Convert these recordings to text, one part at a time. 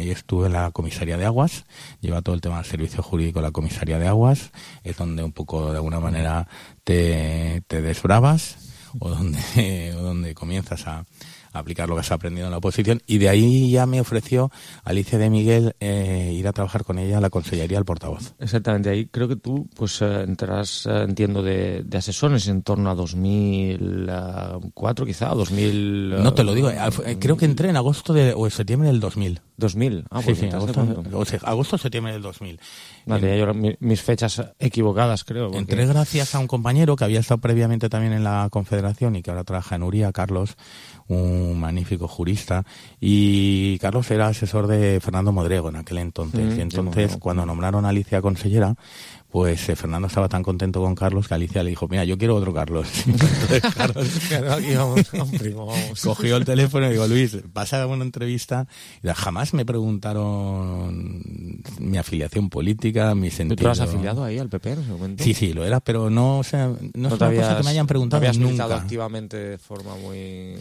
ahí estuve en la comisaría de aguas, lleva todo el tema del servicio jurídico de la comisaría de aguas, es donde un poco de alguna manera te desbravas o donde comienzas a aplicar lo que has aprendido en la oposición, y de ahí ya me ofreció Alicia de Miguel ir a trabajar con ella a la Consellería del Portavoz. Exactamente, ahí creo que tú pues entrarás, entiendo, de asesores en torno a 2004 quizá, o 2000... No te lo digo, creo que entré en agosto o en septiembre del 2000. 2000, pues sí, agosto o septiembre del 2000. Vale, yo mis fechas equivocadas, creo. Porque... Entré gracias a un compañero que había estado previamente también en la Confederación y que ahora trabaja en Uría, Carlos, un magnífico jurista, y Carlos era asesor de Fernando Modrego en aquel entonces. Y entonces, cuando nombraron a Alicia consellera, pues Fernando estaba tan contento con Carlos que Alicia le dijo, mira, yo quiero otro Carlos. Entonces, Carlos aquí vamos a un primo, vamos. Cogió el teléfono y digo, Luis, pasa una entrevista. Y jamás me preguntaron mi afiliación política, mi sentido. ¿Tú eras afiliado ahí al PP en ese momento? Sí, lo era, pero no, o sea, no es una cosa que me hayan preguntado nunca. ¿Habías militado activamente de forma muy...?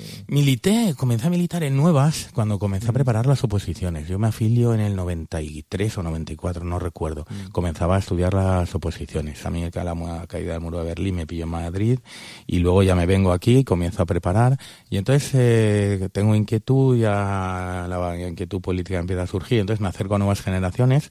Comencé a militar en Nuevas cuando comencé a preparar las oposiciones. Yo me afilio en el 93 o 94, no recuerdo. Comenzaba a estudiar las oposiciones. A mí la caída del muro de Berlín me pilló en Madrid y luego ya me vengo aquí y comienzo a preparar. Y entonces tengo inquietud, ya la inquietud política empieza a surgir. Entonces me acerco a nuevas generaciones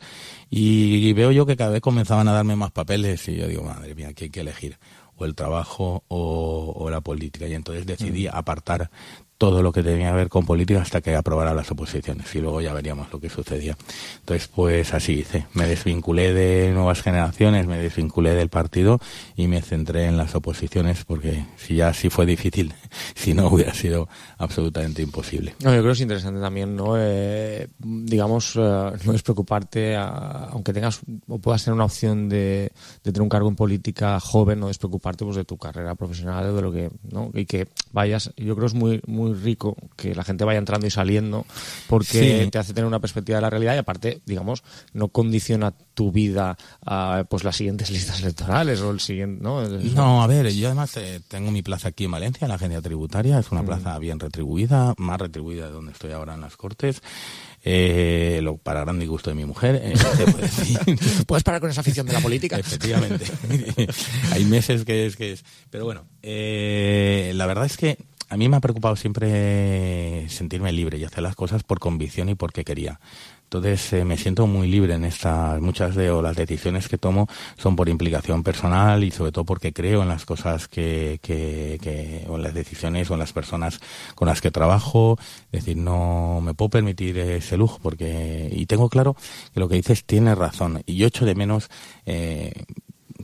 y veo yo que cada vez comenzaban a darme más papeles y yo digo, madre mía, ¿qué hay que elegir? O el trabajo o la política. Y entonces decidí apartar todo lo que tenía que ver con política hasta que aprobara las oposiciones y luego ya veríamos lo que sucedía. Entonces, pues así hice. Me desvinculé de Nuevas Generaciones, me desvinculé del partido y me centré en las oposiciones porque si ya sí fue difícil, si no hubiera sido absolutamente imposible. No, yo creo que es interesante también, ¿no? Digamos, no es preocuparte, aunque tengas o puedas tener una opción de tener un cargo en política joven, no es preocuparte pues de tu carrera profesional, de lo que, ¿no? Y que vayas, yo creo que es muy rico que la gente vaya entrando y saliendo porque te hace tener una perspectiva de la realidad y aparte, digamos, no condiciona tu vida a pues las siguientes listas electorales o el siguiente, ¿no? No, a ver, yo además tengo mi plaza aquí en Valencia, en la agencia tributaria, es una plaza bien retribuida, más retribuida de donde estoy ahora en las Cortes. Para gran disgusto de mi mujer, ¿Puedes parar con esa afición de la política? Efectivamente. Hay meses que es. Pero bueno, la verdad es que a mí me ha preocupado siempre sentirme libre y hacer las cosas por convicción y porque quería. Entonces me siento muy libre en muchas de las decisiones que tomo son por implicación personal y sobre todo porque creo en las cosas o en las decisiones o en las personas con las que trabajo. Es decir, no me puedo permitir ese lujo y tengo claro que lo que dices tiene razón y yo echo de menos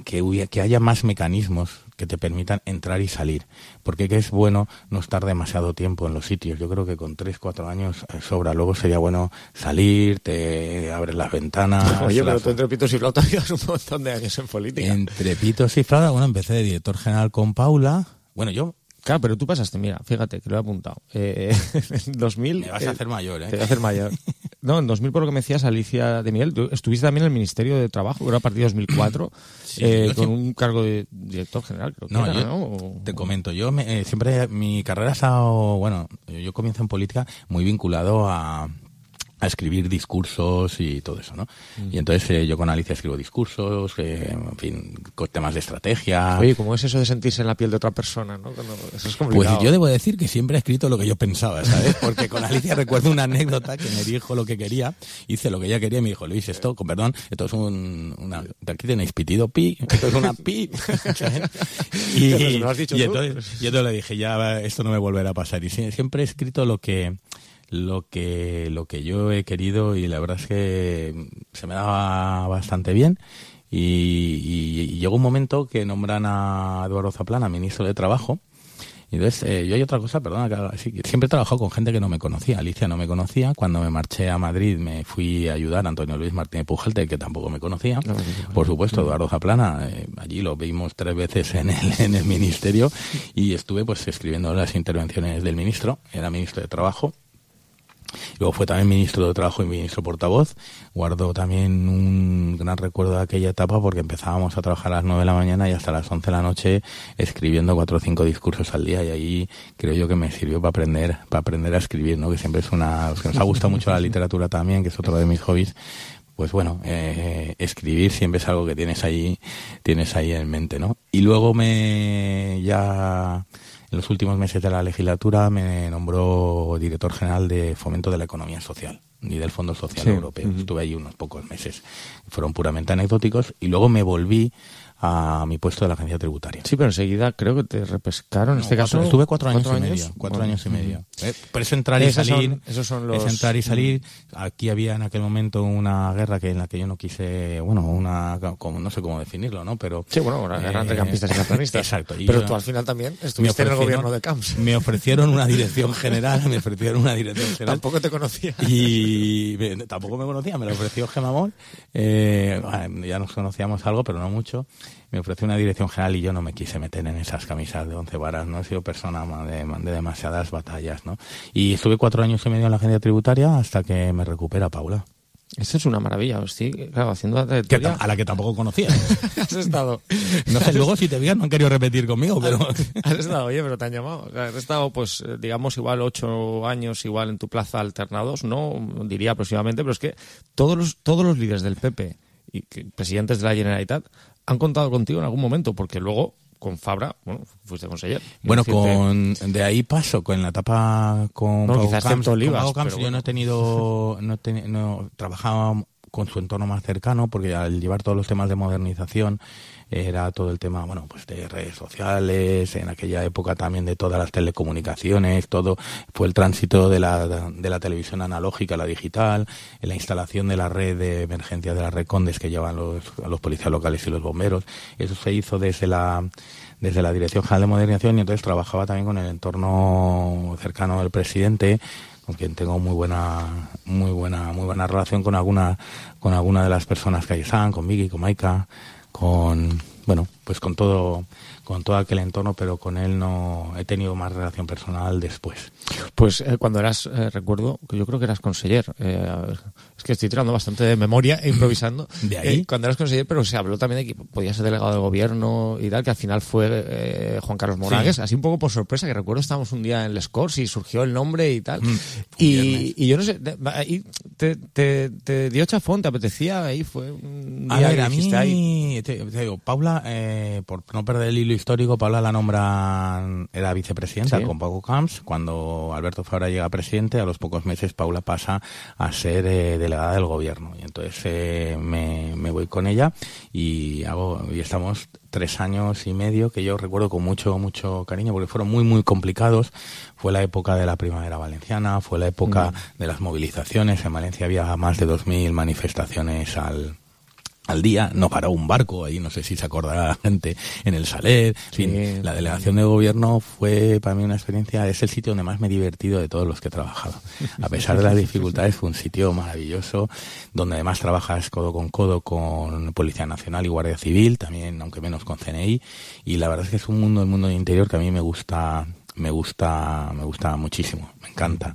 que haya más mecanismos que te permitan entrar y salir, porque es bueno no estar demasiado tiempo en los sitios. Yo creo que con 3-4 años sobra. Luego sería bueno salir, te abres las ventanas. Oye, pero tú entre pitos y flautas llevas un montón de años en política. Entre pitos y flautas, bueno, empecé de director general con Paula. Bueno, yo... Claro, pero tú pasaste, mira, fíjate, que lo he apuntado. En 2000... Me vas a hacer mayor, ¿eh? Te voy a hacer mayor. No, en 2000, por lo que me decías, Alicia de Miguel, tú estuviste también en el Ministerio de Trabajo, era a partir de 2004, con un cargo de director general, creo que era, ¿no? Te comento, yo siempre, mi carrera ha estado, bueno, yo comienzo en política muy vinculado a escribir discursos y todo eso, ¿no? Y entonces yo con Alicia escribo discursos, en fin, con temas de estrategia. Oye, ¿cómo es eso de sentirse en la piel de otra persona, no? Eso es complicado. Pues yo debo decir que siempre he escrito lo que yo pensaba, ¿sabes? Porque con Alicia recuerdo una anécdota que me dijo lo que quería, hice lo que ella quería y me dijo, Luis, esto, con perdón, esto es de aquí tenéis pitido pi, esto es una pi. y entonces yo te lo dije, ya esto no me volverá a pasar. Y siempre he escrito lo que yo he querido y la verdad es que se me daba bastante bien y llegó un momento que nombran a Eduardo Zaplana ministro de Trabajo y entonces yo hay otra cosa, perdona, que siempre he trabajado con gente que no me conocía. Alicia no me conocía, cuando me marché a Madrid me fui a ayudar a Antonio Luis Martínez Pujalte, que tampoco me conocía, por supuesto Eduardo Zaplana, allí lo vimos 3 veces en el ministerio y estuve pues escribiendo las intervenciones del ministro, era ministro de Trabajo. Luego fue también ministro de Trabajo y ministro portavoz. Guardo también un gran recuerdo de aquella etapa porque empezábamos a trabajar a las 9 de la mañana y hasta las 11 de la noche escribiendo 4 o 5 discursos al día, y ahí creo yo que me sirvió para aprender a escribir, ¿no? Que siempre es que nos ha gustado mucho la literatura también, que es otro de mis hobbies. Pues bueno, escribir siempre es algo que tienes ahí en mente, ¿no? Y luego en los últimos meses de la legislatura me nombró director general de Fomento de la Economía Social y del Fondo Social Europeo. Estuve allí unos pocos meses. Fueron puramente anecdóticos y luego me volví a mi puesto de la agencia tributaria. Sí, pero enseguida creo que te repescaron. En este caso estuve 4 años y medio. 4 años y medio. Por eso entrar y salir. Esos son los... Es entrar y salir. Aquí había en aquel momento una guerra en la que yo no quise, no sé cómo definirlo, ¿no? Pero sí, una guerra entre campistas y catalanistas. Exacto. Pero tú al final también estuviste en el gobierno de Camps. Me ofrecieron una dirección general. Tampoco te conocía. Y tampoco me conocía. Me lo ofreció Gemma Moll. Ya nos conocíamos algo, pero no mucho. Me ofreció una dirección general y yo no me quise meter en esas camisas de 11 varas, no he sido persona de demasiadas batallas, ¿no? Y estuve 4 años y medio en la agencia tributaria hasta que me recupera Paula. Eso es una maravilla, sí, claro, haciendo la trayectoria... A la que tampoco conocía. Has estado... No sé, luego si te fijas no han querido repetir conmigo, pero... Has estado, oye, pero te han llamado. O sea, has estado, pues, digamos, igual 8 años, igual en tu plaza alternados, no diría aproximadamente, pero es que todos los líderes del PP y presidentes de la Generalitat han contado contigo en algún momento, porque luego con Fabra, fuiste conseller. Bueno, de ahí paso con la etapa con Pau Camps, yo no he tenido, trabajaba con su entorno más cercano, porque al llevar todos los temas de modernización era todo el tema, pues de redes sociales, en aquella época también de todas las telecomunicaciones, todo fue el tránsito de la televisión analógica a la digital, en la instalación de la red de emergencia de la red Condes que llevan a los policías locales y los bomberos. Eso se hizo desde la Dirección General de Modernización, y entonces trabajaba también con el entorno cercano del presidente, con quien tengo muy buena relación, con alguna de las personas que ahí están, con Vicky, con Maika, con todo aquel entorno, pero con él no he tenido más relación personal después. Pues cuando eras, recuerdo que yo creo que eras conseller, es que estoy tirando bastante de memoria e improvisando. ¿De ahí? Cuando eras conseller, pero se habló también de que podía ser delegado del gobierno y tal, que al final fue Juan Carlos Moragues, sí. Así un poco por sorpresa, que recuerdo estábamos un día en Les Corts y surgió el nombre y tal. Y yo no sé, te dio chafón, te apetecía, ahí fue un día que dijiste ahí. Te digo, Paula, por no perder el hilo histórico, Paula la nombran, era vicepresidenta, ¿sí?, con Pau Camps. Cuando Alberto Fabra llega presidente, a los pocos meses Paula pasa a ser delegada del gobierno, y entonces me voy con ella y estamos 3 años y medio que yo recuerdo con mucho cariño, porque fueron muy muy complicados. Fue la época de la primavera valenciana, fue la época de las movilizaciones. En Valencia había más de 2.000 manifestaciones al día, no paró un barco, ahí no sé si se acordará la gente, en el Saler. En fin, la delegación de gobierno fue para mí una experiencia, es el sitio donde más me he divertido de todos los que he trabajado. A pesar de las dificultades, fue un sitio maravilloso, donde además trabajas codo con codo con Policía Nacional y Guardia Civil, también, aunque menos con CNI, y la verdad es que es el mundo del interior que a mí me gusta muchísimo, me encanta.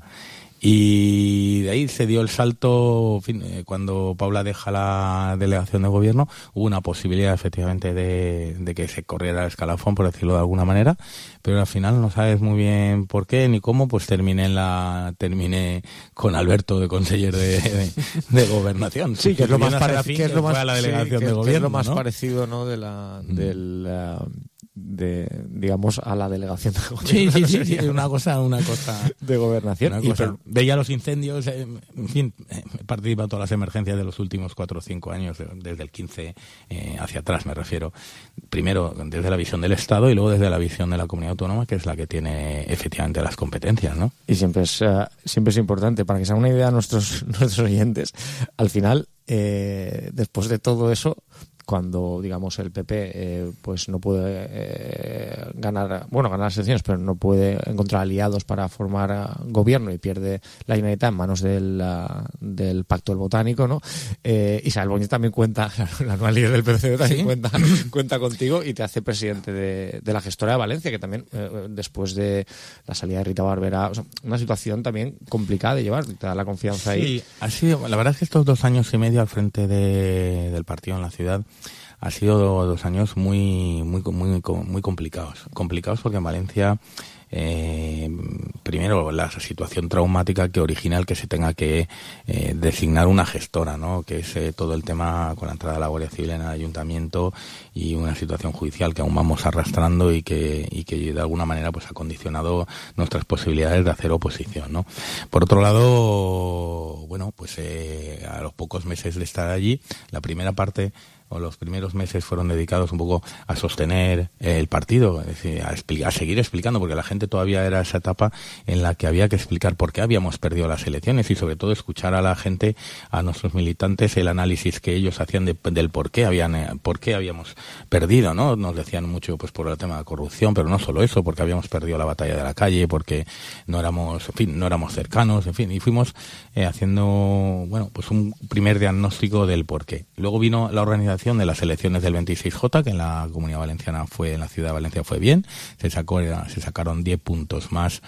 Y de ahí se dio el salto, cuando Paula deja la delegación de gobierno, hubo una posibilidad efectivamente de que se corriera el escalafón, por decirlo de alguna manera, pero al final no sabes muy bien por qué ni cómo, pues terminé con Alberto de conseller de gobernación. Sí, que es lo más parecido, que es lo más, la delegación de gobierno, es lo más, ¿no?, parecido, ¿no?, digamos, a la delegación de gobierno. Sí, una cosa de gobernación. Veía los incendios, en fin, he participado en todas las emergencias de los últimos 4 o 5 años, desde el 15 hacia atrás me refiero. Primero desde la visión del Estado y luego desde la visión de la comunidad autónoma, que es la que tiene efectivamente las competencias, ¿no? Y siempre es importante, para que se hagan una idea nuestros oyentes, al final, después de todo eso, cuando, digamos, el PP pues no puede ganar las elecciones, pero no puede encontrar aliados para formar gobierno y pierde la Generalitat en manos del Pacto del Botánico, ¿no? Isabel Boñés también cuenta, la nueva líder del PCD también cuenta contigo y te hace presidente de la gestora de Valencia, que también después de la salida de Rita Barberá, o sea, una situación también complicada de llevar, te da la confianza ahí. Sí, ha sido, la verdad es que estos 2 años y medio al frente del partido en la ciudad ha sido 2 años muy complicados. Complicados porque en Valencia, primero, la situación traumática que origina el que se tenga que designar una gestora, ¿no? Que es todo el tema con la entrada de la Guardia Civil en el ayuntamiento y una situación judicial que aún vamos arrastrando y que de alguna manera pues ha condicionado nuestras posibilidades de hacer oposición, ¿no? Por otro lado, bueno, pues a los pocos meses de estar allí, la primera parte o los primeros meses fueron dedicados un poco a sostener el partido, es decir, a seguir explicando, porque la gente todavía era esa etapa en la que había que explicar por qué habíamos perdido las elecciones y sobre todo escuchar a la gente, a nuestros militantes, el análisis que ellos hacían del por qué habíamos perdido, ¿no? Nos decían mucho pues por el tema de corrupción, pero no solo eso, porque habíamos perdido la batalla de la calle, porque no éramos cercanos, en fin, y fuimos haciendo, bueno, pues un primer diagnóstico del por qué. Luego vino la organización de las elecciones del 26J, que en la Comunidad Valenciana en la ciudad de Valencia fue bien, se sacaron 10 puntos más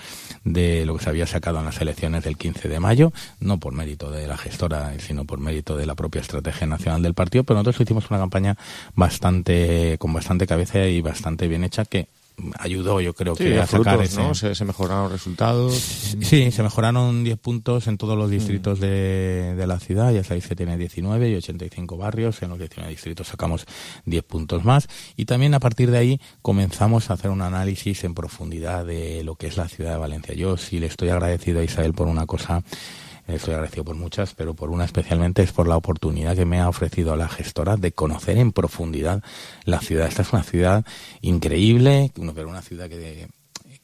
de lo que se había sacado en las elecciones del 15 de mayo, no por mérito de la gestora, sino por mérito de la propia estrategia nacional del partido, pero nosotros hicimos una campaña con bastante cabeza y bastante bien hecha, que ayudó, yo creo, que a sacar frutos, ¿no? Se mejoraron resultados. Sí, se mejoraron 10 puntos en todos los distritos de la ciudad. Ya sabéis que tiene 19 y 85 barrios. En los 19 distritos sacamos 10 puntos más. Y también a partir de ahí comenzamos a hacer un análisis en profundidad de lo que es la ciudad de Valencia. Yo sí le estoy agradecido a Isabel por una cosa. Estoy agradecido por muchas, pero por una especialmente es por la oportunidad que me ha ofrecido la gestora de conocer en profundidad la ciudad. Esta es una ciudad increíble, pero una ciudad que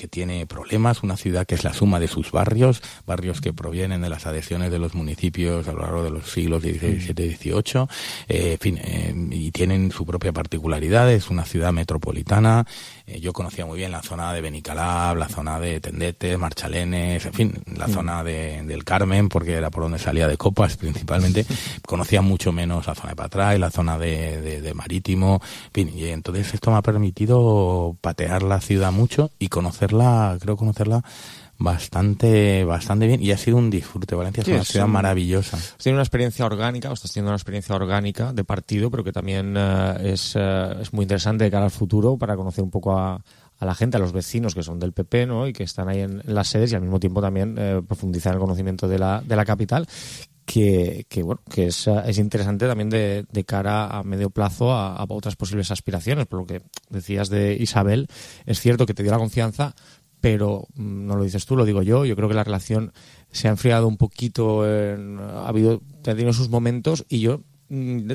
tiene problemas, una ciudad que es la suma de sus barrios que provienen de las adhesiones de los municipios a lo largo de los siglos XVII y XVIII, y tienen su propia particularidad. Es una ciudad metropolitana. Yo conocía muy bien la zona de Benicalab, la zona de Tendete, Marchalenes, en fin, la zona del Carmen, porque era por donde salía de copas principalmente. Conocía mucho menos la zona de Patray, la zona de Marítimo, en fin, y entonces esto me ha permitido patear la ciudad mucho y conocerla bastante bien, y ha sido un disfrute. Valencia es una ciudad maravillosa. Tiene una experiencia orgánica, o estás teniendo una experiencia orgánica de partido, pero que también es muy interesante de cara al futuro para conocer un poco a la gente, a los vecinos que son del PP, ¿no? Y que están ahí en las sedes, y al mismo tiempo también profundizar en el conocimiento de la capital. Que es interesante también de cara a medio plazo a otras posibles aspiraciones. Por lo que decías de Isabel, es cierto que te dio la confianza, pero no lo dices tú, lo digo yo. Yo creo que la relación se ha enfriado un poquito, ha tenido sus momentos, y yo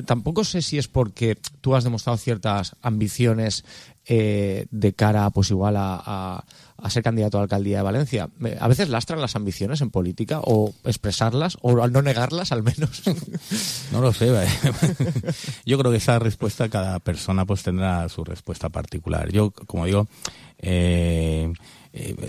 tampoco sé si es porque tú has demostrado ciertas ambiciones de cara, pues igual a ser candidato a la alcaldía de Valencia. A veces lastran las ambiciones en política, o expresarlas, o al no negarlas al menos. No lo sé. Yo creo que esa respuesta, cada persona pues tendrá su respuesta particular. Yo, como digo,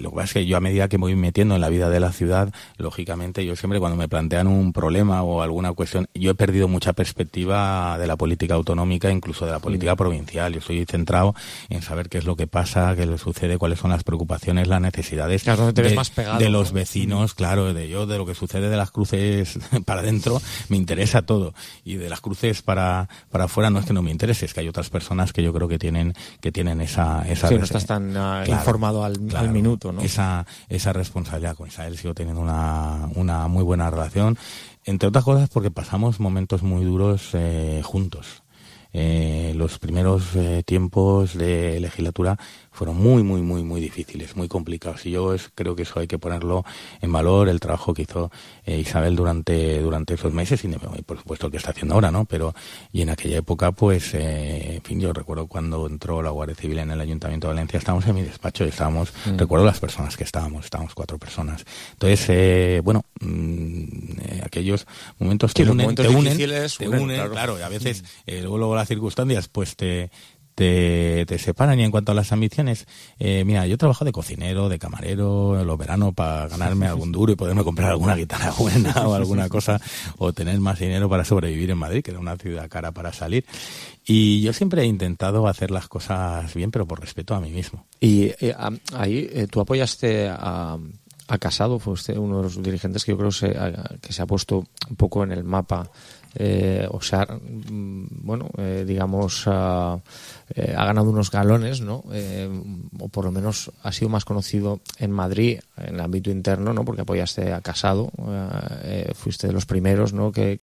lo que pasa es que yo, a medida que me voy metiendo en la vida de la ciudad, lógicamente yo siempre, cuando me plantean un problema o alguna cuestión, yo he perdido mucha perspectiva de la política autonómica, incluso de la política provincial. Yo estoy centrado en saber qué es lo que pasa, qué le sucede, cuáles son las preocupaciones, las necesidades de los vecinos, claro, de lo que sucede de las Cruces para adentro, me interesa todo, y de las Cruces para afuera no es que no me interese, es que hay otras personas que yo creo que tienen esa sí, no estás tan informado al minuto, ¿no? Esa responsabilidad. Con Isabel sigo teniendo una muy buena relación, entre otras cosas porque pasamos momentos muy duros juntos. Los primeros tiempos de legislatura fueron muy difíciles, muy complicados, y yo creo que eso hay que ponerlo en valor, el trabajo que hizo Isabel durante esos meses, y por supuesto el que está haciendo ahora, ¿no? Pero, y en aquella época, pues, en fin, yo recuerdo cuando entró la Guardia Civil en el Ayuntamiento de Valencia, estábamos en mi despacho y recuerdo las personas que estábamos 4 personas. Entonces, aquellos momentos te unen, difíciles, claro, y a veces luego la las circunstancias pues te separan. Y en cuanto a las ambiciones, mira, yo trabajo de cocinero, de camarero en los veranos para ganarme algún duro y poderme comprar alguna guitarra buena o alguna cosa, o tener más dinero para sobrevivir en Madrid, que era una ciudad cara para salir. Y yo siempre he intentado hacer las cosas bien, pero por respeto a mí mismo. Y ahí tú apoyaste a Casado, fue usted uno de los dirigentes que yo creo que se ha puesto un poco en el mapa. Digamos, ha ganado unos galones, ¿no? O por lo menos ha sido más conocido en Madrid, en el ámbito interno, ¿no? Porque apoyaste a Casado, fuiste de los primeros, ¿no? Que